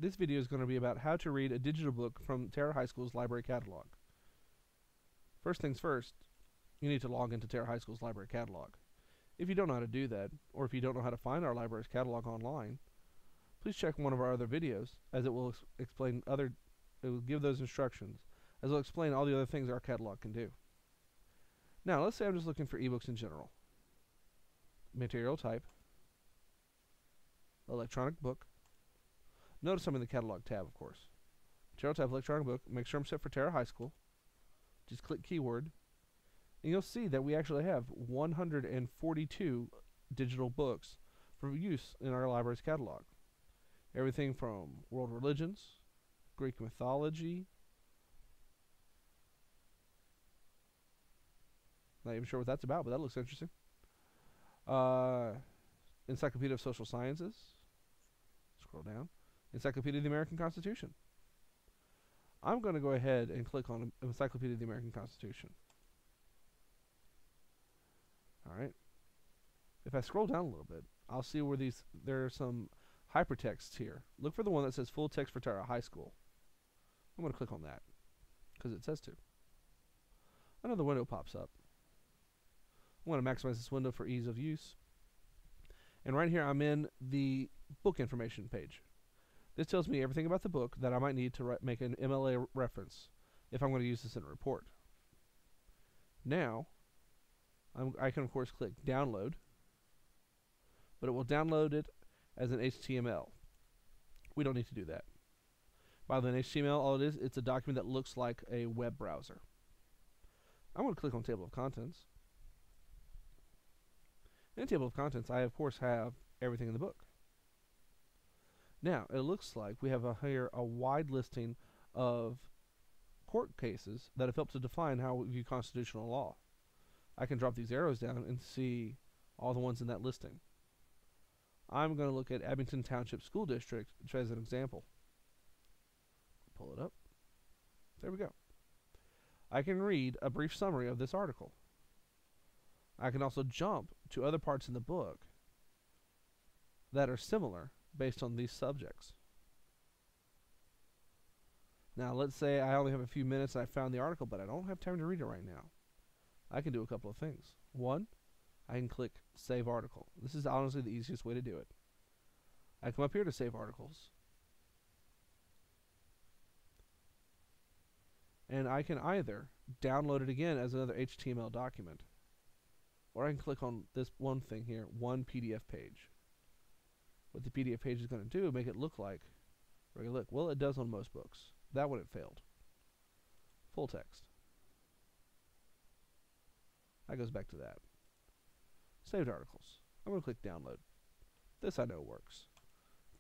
This video is going to be about how to read a digital book from Terra High School's library catalog. First things first, you need to log into Terra High School's library catalog. If you don't know how to do that, or if you don't know how to find our library's catalog online, please check one of our other videos, as it will it will give those instructions, as it will explain all the other things our catalog can do. Now, let's say I'm just looking for ebooks in general. Material type, electronic book. Notice I'm in the catalog tab, of course. Material type, electronic book. Make sure I'm set for Terra High School. Just click keyword, and you'll see that we actually have 142 digital books for use in our library's catalog. Everything from world religions, Greek mythology. Not even sure what that's about, but that looks interesting. Encyclopedia of Social Sciences. Scroll down. Encyclopedia of the American Constitution. I'm going to go ahead and click on Encyclopedia of the American Constitution. Alright. If I scroll down a little bit, I'll see where there are some hypertexts here. Look for the one that says full text for Terra High School. I'm going to click on that because it says to. Another window pops up. I'm going to maximize this window for ease of use. And right here I'm in the book information page. This tells me everything about the book that I might need to make an MLA reference if I'm going to use this in a report. Now, I can of course click download, but it will download it as an HTML. We don't need to do that. By the way, HTML, all it is, it's a document that looks like a web browser. I'm going to click on table of contents. In the table of contents, I of course have everything in the book. Now, it looks like we have here a wide listing of court cases that have helped to define how we view constitutional law. I can drop these arrows down and see all the ones in that listing. I'm going to look at Abington Township School District as an example. Pull it up. There we go. I can read a brief summary of this article. I can also jump to other parts in the book that are similar based on these subjects. Now, let's say I only have a few minutes and I found the article, but I don't have time to read it right now. I can do a couple of things. One, I can click Save Article. This is honestly the easiest way to do it. I come up here to Save Articles, and I can either download it again as another HTML document, or I can click on this one thing here, one PDF page. What the PDF page is going to do, make it look like regular. Well, it does on most books. That one it failed. Full text. That goes back to that. Saved articles. I'm going to click download. This I know works.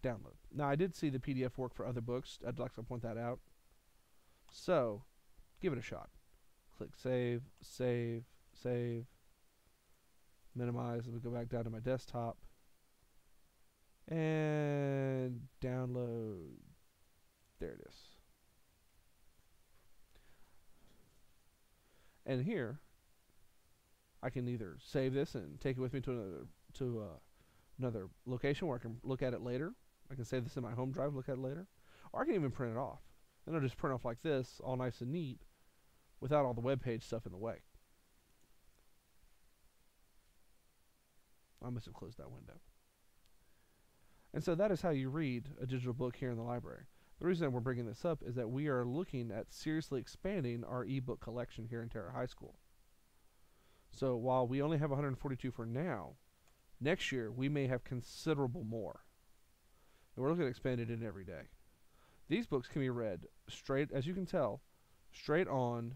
Download. Now I did see the PDF work for other books. I'd like to point that out. So, give it a shot. Click save, save, save. Minimize. Let me go back down to my desktop. And download. There it is. And here, I can either save this and take it with me to another location where I can look at it later. I can save this in my home drive, look at it later. Or I can even print it off. And it'll just print off like this, all nice and neat, without all the web page stuff in the way. I must have closed that window. And so that is how you read a digital book here in the library. The reason we're bringing this up is that we are looking at seriously expanding our ebook collection here in Terra High School. So while we only have 142 for now, next year we may have considerable more. And we're looking at expanding it every day. These books can be read straight, as you can tell, straight on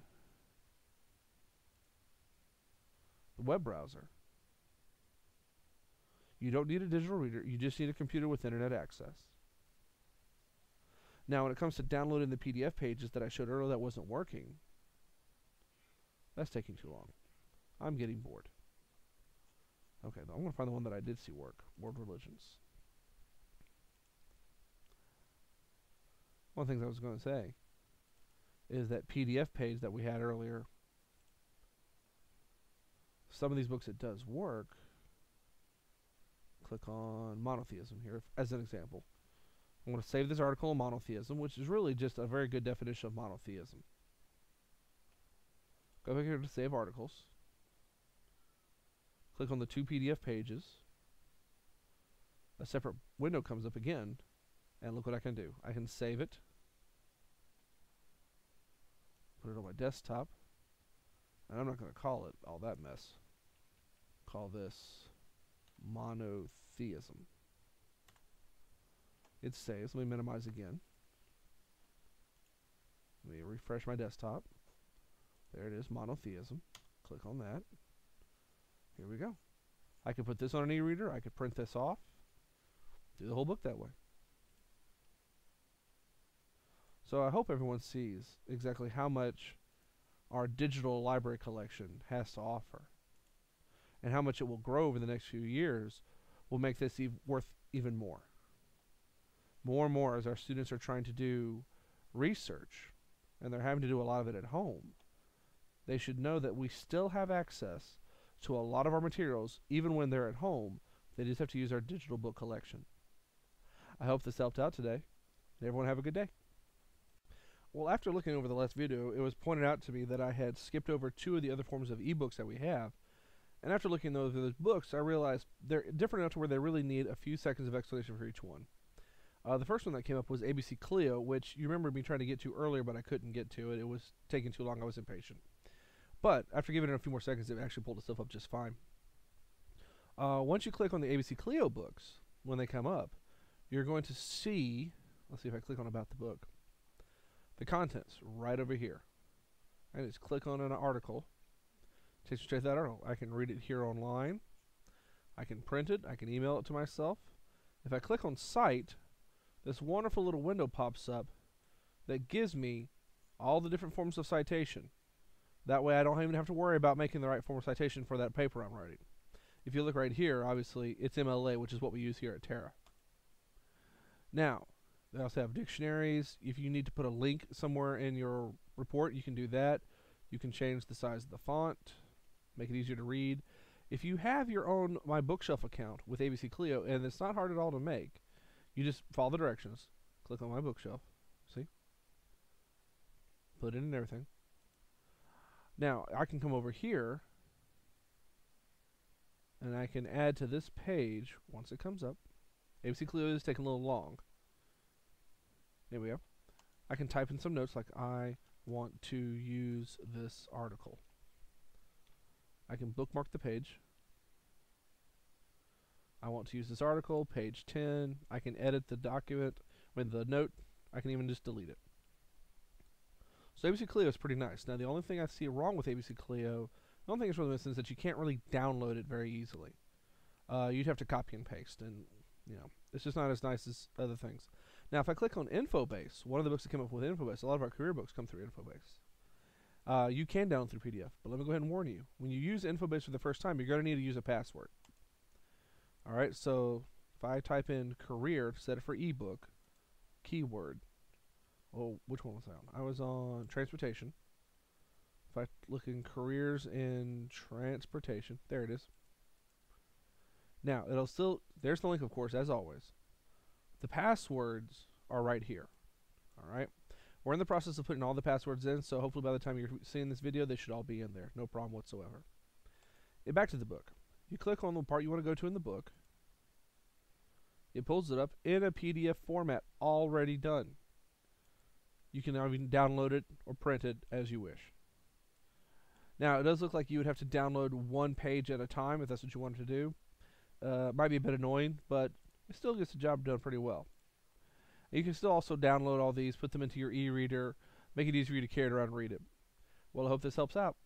the web browser. You don't need a digital reader, you just need a computer with internet access. Now when it comes to downloading the PDF pages that I showed earlier that wasn't working, that's taking too long. I'm getting bored. Okay, I'm going to find the one that I did see work, World Religions. One of the things I was going to say is that PDF page that we had earlier, some of these books it does work. Click on monotheism here as an example. I'm going to save this article on monotheism, which is really just a very good definition of monotheism. Go back here to save articles. Click on the 2 PDF pages. A separate window comes up again, and look what I can do. I can save it, put it on my desktop, and I'm not going to call it all that mess. Call this monotheism. It saves. Let me minimize again. Let me refresh my desktop. There it is, monotheism. Click on that. Here we go. I could put this on an e-reader. I could print this off. Do the whole book that way. So I hope everyone sees exactly how much our digital library collection has to offer, and how much it will grow over the next few years will make this worth even more. More and more as our students are trying to do research, and they're having to do a lot of it at home, they should know that we still have access to a lot of our materials even when they're at home. They just have to use our digital book collection. I hope this helped out today. Everyone have a good day. Well, after looking over the last video, it was pointed out to me that I had skipped over 2 of the other forms of ebooks that we have. And after looking over those books, I realized they're different enough to where they really need a few seconds of explanation for each one. The first one that came up was ABC Clio, which you remember me trying to get to earlier, but I couldn't get to it. It was taking too long. I was impatient. But after giving it a few more seconds, it actually pulled itself up just fine. Once you click on the ABC Clio books, when they come up, you're going to see, let's see if I click on About the Book, the contents right over here. I just click on an article. It takes me straight to that article. I can read it here online. I can print it. I can email it to myself. If I click on Cite, this wonderful little window pops up that gives me all the different forms of citation. That way I don't even have to worry about making the right form of citation for that paper I'm writing. If you look right here, obviously it's MLA, which is what we use here at Terra. Now, they also have dictionaries. If you need to put a link somewhere in your report, you can do that. You can change the size of the font, make it easier to read. If you have your own My Bookshelf account with ABC Clio, and it's not hard at all to make, you just follow the directions, click on My Bookshelf, see? Put it in everything. Now, I can come over here, and I can add to this page once it comes up. ABC Clio is taking a little long. There we go. I can type in some notes like, I want to use this article. I can bookmark the page. I want to use this article, page 10. I can edit the document, the note. I can even just delete it. So ABC Clio is pretty nice. Now the only thing I see wrong with ABC Clio, the only thing it's really missing is that you can't really download it very easily. You'd have to copy and paste, and it's just not as nice as other things. Now if I click on Infobase, one of the books that came up with Infobase, a lot of our career books come through Infobase. You can download through PDF, but let me go ahead and warn you. When you use Infobase for the first time, you're going to need to use a password. Alright, so if I type in career, set it for ebook, keyword. Oh, which one was I on? I was on transportation. If I look in careers in transportation, there it is. Now, it'll still, there's the link, of course, as always. The passwords are right here. Alright? We're in the process of putting all the passwords in, so hopefully by the time you're seeing this video, they should all be in there. No problem whatsoever. Back to the book. You click on the part you want to go to in the book. It pulls it up in a PDF format already done. You can now even download it or print it as you wish. Now, it does look like you would have to download one page at a time if that's what you wanted to do. Might be a bit annoying, but it still gets the job done pretty well. You can still also download all these, put them into your e-reader, make it easier for you to carry it around and read it. Well, I hope this helps out.